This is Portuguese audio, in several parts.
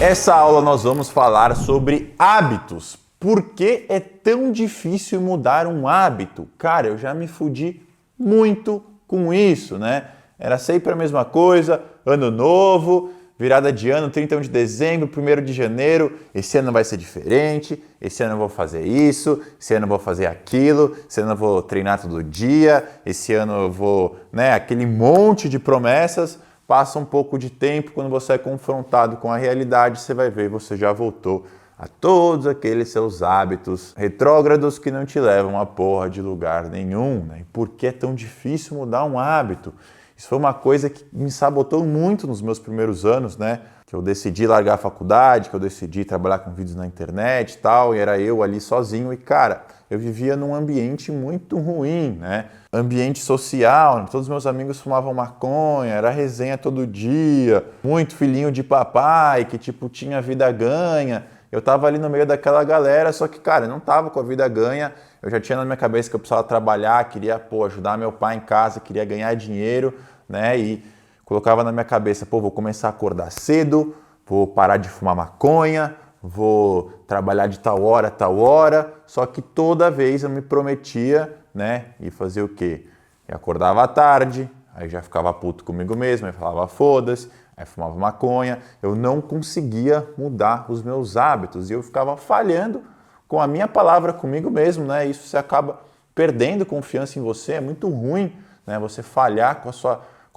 Nessa aula nós vamos falar sobre hábitos. Por que é tão difícil mudar um hábito? Cara, eu já me fudi muito com isso, né? Era sempre a mesma coisa, ano novo, virada de ano, 31 de dezembro, 1º de janeiro, esse ano vai ser diferente, esse ano eu vou fazer isso, esse ano eu vou fazer aquilo, esse ano eu vou treinar todo dia, esse ano eu vou, aquele monte de promessas. Passa um pouco de tempo, quando você é confrontado com a realidade, você vai ver, você já voltou a todos aqueles seus hábitos retrógrados que não te levam a porra de lugar nenhum. Né? E por que é tão difícil mudar um hábito? Isso foi uma coisa que me sabotou muito nos meus primeiros anos, né? Que eu decidi largar a faculdade, que eu decidi trabalhar com vídeos na internet e tal, e era eu ali sozinho e, cara, eu vivia num ambiente muito ruim, né? Ambiente social, todos os meus amigos fumavam maconha, era resenha todo dia, muito filhinho de papai que, tinha vida ganha. Eu tava ali no meio daquela galera, só que, cara, eu não tava com a vida ganha, eu já tinha na minha cabeça que eu precisava trabalhar, queria, ajudar meu pai em casa, queria ganhar dinheiro, né? E colocava na minha cabeça, vou começar a acordar cedo, vou parar de fumar maconha, vou trabalhar de tal hora, só que toda vez eu me prometia, né? E fazer o quê? Eu acordava à tarde, aí já ficava puto comigo mesmo, aí falava foda-se, aí fumava maconha, eu não conseguia mudar os meus hábitos e eu ficava falhando com a minha palavra comigo mesmo, né? Isso você acaba perdendo confiança em você, é muito ruim, né? Você falhar com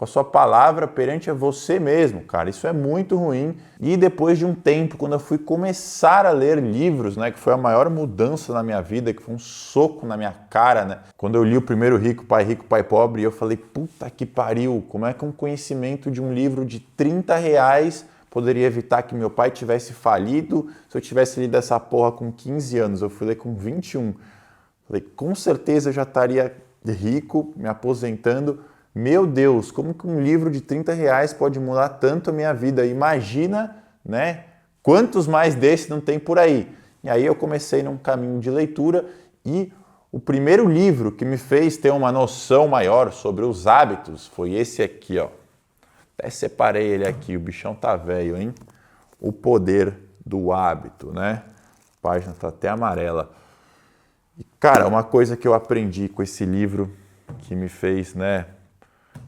a sua palavra perante a você mesmo, cara, isso é muito ruim. E depois de um tempo, quando eu fui começar a ler livros, né, que foi a maior mudança na minha vida, que foi um soco na minha cara, né, quando eu li o primeiro Rico, Pai Pobre, eu falei, puta que pariu, como é que um conhecimento de um livro de R$30 poderia evitar que meu pai tivesse falido se eu tivesse lido essa porra com 15 anos, eu fui ler com 21. Falei, com certeza eu já estaria rico, me aposentando. Meu Deus, como que um livro de R$30 pode mudar tanto a minha vida? Imagina, né? Quantos mais desses não tem por aí? E aí eu comecei num caminho de leitura e o primeiro livro que me fez ter uma noção maior sobre os hábitos foi esse aqui, ó. Até separei ele aqui, o bichão tá velho, hein? O Poder do Hábito, né? A página tá até amarela. E, cara, uma coisa que eu aprendi com esse livro que me fez,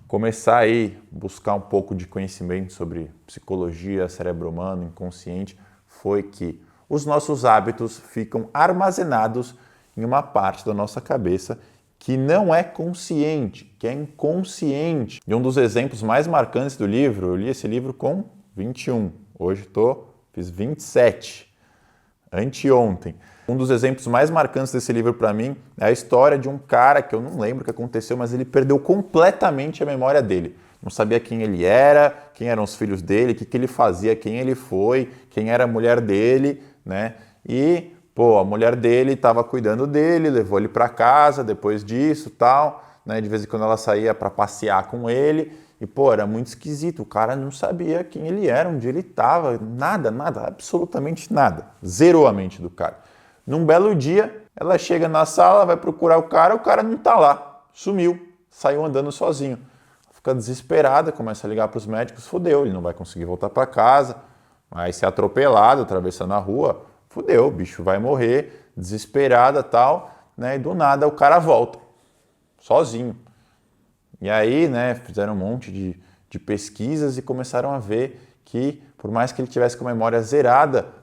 começar aí, buscar um pouco de conhecimento sobre psicologia, cérebro humano, inconsciente, foi que os nossos hábitos ficam armazenados em uma parte da nossa cabeça que não é consciente, que é inconsciente. E um dos exemplos mais marcantes do livro, eu li esse livro com 21, hoje fiz 27, anteontem. Um dos exemplos mais marcantes desse livro para mim é a história de um cara que eu não lembro o que aconteceu, mas ele perdeu completamente a memória dele. Não sabia quem ele era, quem eram os filhos dele, o que ele fazia, quem ele foi, quem era a mulher dele, né? E, a mulher dele estava cuidando dele, levou ele para casa depois disso, tal, né? De vez em quando ela saía para passear com ele e, era muito esquisito. O cara não sabia quem ele era, onde ele estava, nada, absolutamente nada. Zerou a mente do cara. Num belo dia, ela chega na sala, vai procurar o cara não tá lá, sumiu, saiu andando sozinho. Fica desesperada, começa a ligar para os médicos, fudeu, ele não vai conseguir voltar para casa, vai ser atropelado, atravessando a rua, fudeu, o bicho vai morrer, desesperada e tal, né? E do nada o cara volta, sozinho. E aí, fizeram um monte de pesquisas e começaram a ver que, por mais que ele tivesse com a memória zerada,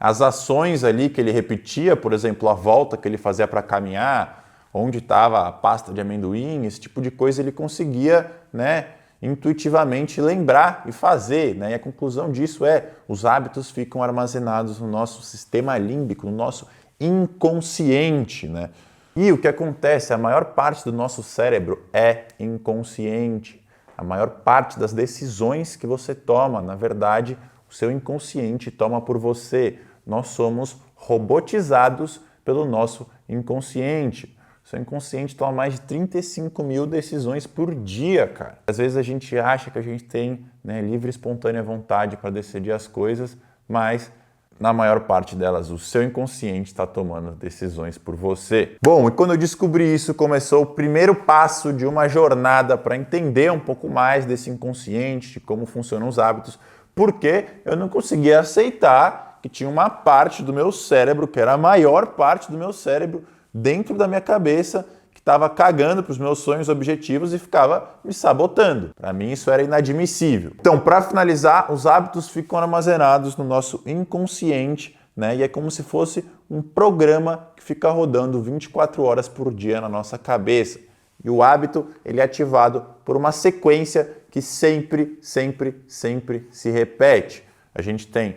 as ações ali que ele repetia, por exemplo, a volta que ele fazia para caminhar, onde estava a pasta de amendoim, esse tipo de coisa ele conseguia, intuitivamente lembrar e fazer. E a conclusão disso os hábitos ficam armazenados no nosso sistema límbico, no nosso inconsciente. E o que acontece? A maior parte do nosso cérebro é inconsciente. A maior parte das decisões que você toma, na verdade, o seu inconsciente toma por você. Nós somos robotizados pelo nosso inconsciente. O seu inconsciente toma mais de 35 mil decisões por dia, cara. Às vezes a gente acha que a gente tem livre e espontânea vontade para decidir as coisas, mas na maior parte delas, o seu inconsciente está tomando decisões por você. Bom, e quando eu descobri isso, começou o primeiro passo de uma jornada para entender um pouco mais desse inconsciente, de como funcionam os hábitos. porque eu não conseguia aceitar que tinha uma parte do meu cérebro, que era a maior parte do meu cérebro, dentro da minha cabeça, que estava cagando para os meus sonhos, objetivos e ficava me sabotando. Para mim isso era inadmissível. Então, para finalizar, os hábitos ficam armazenados no nosso inconsciente, né? E é como se fosse um programa que fica rodando 24 horas por dia na nossa cabeça. E o hábito, ele é ativado por uma sequência que sempre se repete. A gente tem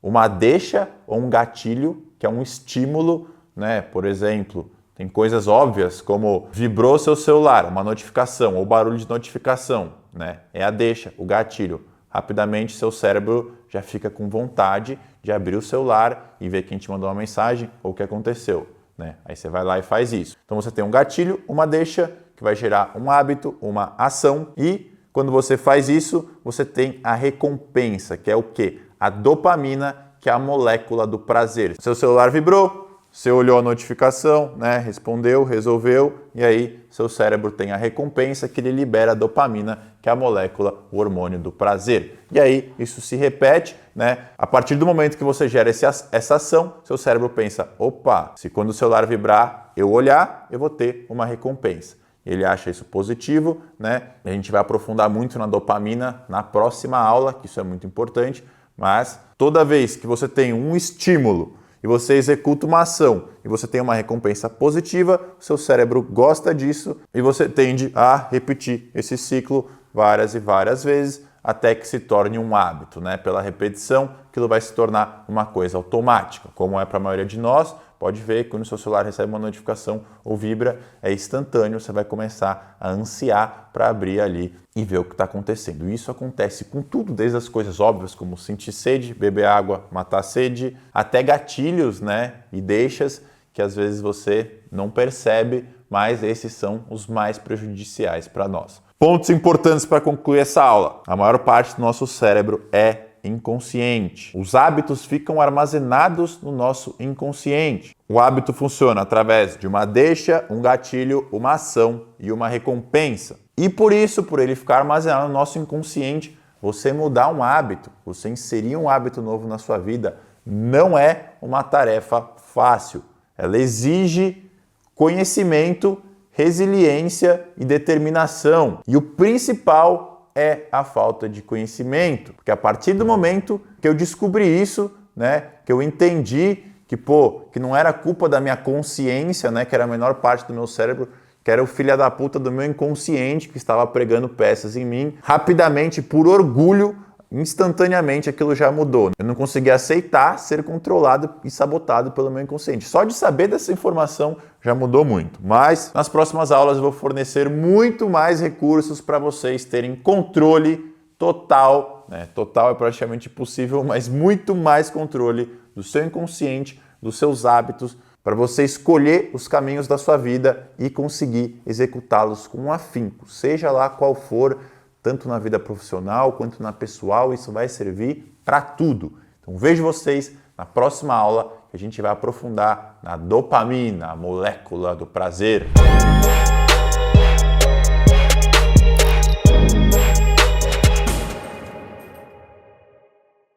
uma deixa ou um gatilho, que é um estímulo, né? Por exemplo, tem coisas óbvias como vibrou seu celular, uma notificação ou barulho de notificação, né? É a deixa, o gatilho. Rapidamente seu cérebro já fica com vontade de abrir o celular e ver quem te mandou uma mensagem ou o que aconteceu, né? Aí você vai lá e faz isso. Então você tem um gatilho, uma deixa, que vai gerar um hábito, uma ação, e quando você faz isso, você tem a recompensa, que é o quê? A dopamina, que é a molécula do prazer. Seu celular vibrou, você olhou a notificação, né? Respondeu, resolveu, e aí seu cérebro tem a recompensa que ele libera a dopamina, que é a molécula, o hormônio do prazer. E aí isso se repete, né? A partir do momento que você gera essa ação, seu cérebro pensa, opa, se quando o celular vibrar eu olhar, eu vou ter uma recompensa. Ele acha isso positivo, né? A gente vai aprofundar muito na dopamina na próxima aula, que isso é muito importante, mas toda vez que você tem um estímulo e você executa uma ação e você tem uma recompensa positiva, o seu cérebro gosta disso e você tende a repetir esse ciclo várias e várias vezes até que se torne um hábito, né? Pela repetição, aquilo vai se tornar uma coisa automática, como é para a maioria de nós. Pode ver que quando o seu celular recebe uma notificação ou vibra, é instantâneo, você vai começar a ansiar para abrir ali e ver o que está acontecendo. E isso acontece com tudo, desde as coisas óbvias, como sentir sede, beber água, matar a sede, até gatilhos, né? E deixas que às vezes você não percebe, mas esses são os mais prejudiciais para nós. Pontos importantes para concluir essa aula. A maior parte do nosso cérebro é inconsciente. Os hábitos ficam armazenados no nosso inconsciente. O hábito funciona através de uma deixa, um gatilho, uma ação e uma recompensa. E por isso, por ele ficar armazenado no nosso inconsciente, você mudar um hábito, você inserir um hábito novo na sua vida, não é uma tarefa fácil. Ela exige conhecimento, resiliência e determinação. E o principal é a falta de conhecimento, porque a partir do momento que eu descobri isso, né, que eu entendi que não era culpa da minha consciência, né, que era a menor parte do meu cérebro, que era o filho da puta do meu inconsciente que estava pregando peças em mim, rapidamente, por orgulho, instantaneamente aquilo já mudou. Eu não conseguia aceitar ser controlado e sabotado pelo meu inconsciente. Só de saber dessa informação já mudou muito. Mas nas próximas aulas eu vou fornecer muito mais recursos para vocês terem controle total, né? Total é praticamente impossível, mas muito mais controle do seu inconsciente, dos seus hábitos, para você escolher os caminhos da sua vida e conseguir executá-los com afinco, seja lá qual for, tanto na vida profissional quanto na pessoal, isso vai servir para tudo. Então vejo vocês na próxima aula, que a gente vai aprofundar na dopamina, a molécula do prazer.